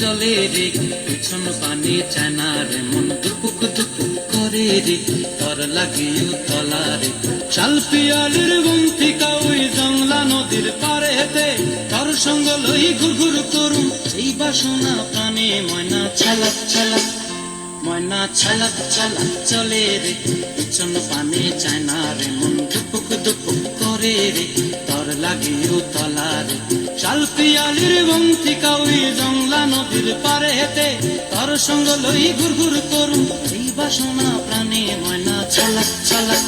চলে রে, পিছন পানি চায় না রে, মন দুপুক দুপুক করে রে, তর লাগিও তলা রে। শাল পিয়ালির গুন্থিকা ওই জংলা নদীর পারে হেতে, তর সঙ্গ লই ঘুর ঘুর করুম এই বাসনা প্রাণে। ময়না ছালাক ছালাক, ময়না ছালাক ছালাক চলে রে, পিছন পানি চায় না রে, মন দুপুক দুপুক করে রে, তর লাগিও তলা রে। শাল পিয়ালির গুন্থিকা ওই জংলা নদীর পারে হেতে, তর সঙ্গ লই ঘুর ঘুর করুম এই বাসনা প্রাণে। ময়না ছালাক ছালাক।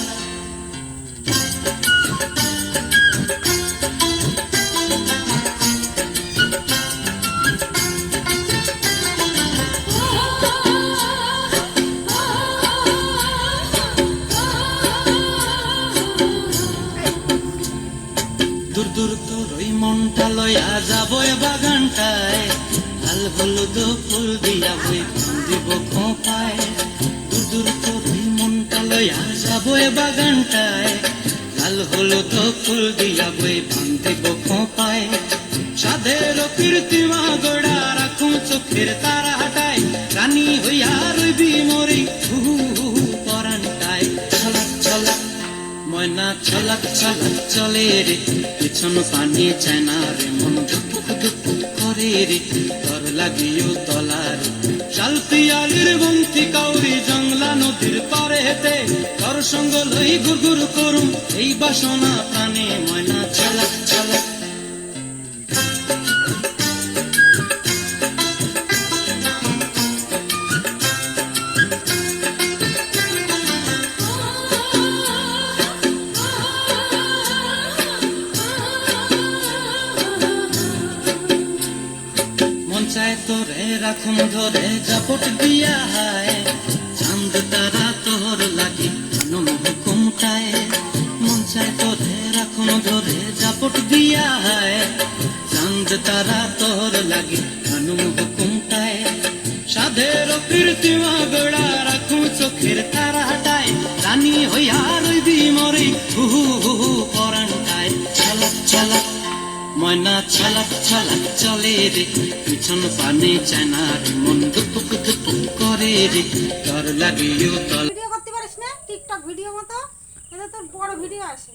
দূর দূর তোর ওই মনটা লয়া যাবো বাগানটায়, লাল হলুদ ফুল দিয়া বই দিব খোঁপায়। দূর দূর তোর ওই মনটা লয়া যাবো বাগানটায়, লাল হলুদ ফুল দিয়া বই দিব খোঁপায়। সাধের কীর্তিমা গোড়া রাখুন চোখের তারা হাটায়, রানী হইয়া রইবি মরি হু হু পরানটায়। ছলাক ছলাক, ময়না ছলাক ছলাক চলে রে, পিছন পানি চায় না রে, মন দুপুক দুপুক করে রে, তর লাগিও তলা রে। শাল পিয়ালির গুন্থি কাউরি জংলা নদীর পারে হেতে, তর সঙ্গ লই ঘুর ঘুর করুম এই বাসনা প্রাণে। ময়না ছলাক ছলাক। চায় তোরে রাখুম ধরে জাপট দিয়া হায়, চাঁদ তারা তোর লাগি আনম হুকুমটায়। মন চায় তোরে রাখুম ধরে জাপট দিয়া হায়, চাঁদ তারা তোর লাগি আনম হুকুমটায়। সাধের কীর্তিমা গোড়া রাখুম চোখের তারা হাটায়, রানী হইয়া রইবি মরি হু হু পরানটায়। ছালাক ছালাক, ময়না ছালাক ছালাক চলে রে, পিছন পানি চায় না রে, মন দুপুক দুপুক করে রে, তর লাগিও তলা। ভিডিও করতে পারিস না টিকটক ভিডিও মতো, এটা তোর বড় ভিডিও আসে।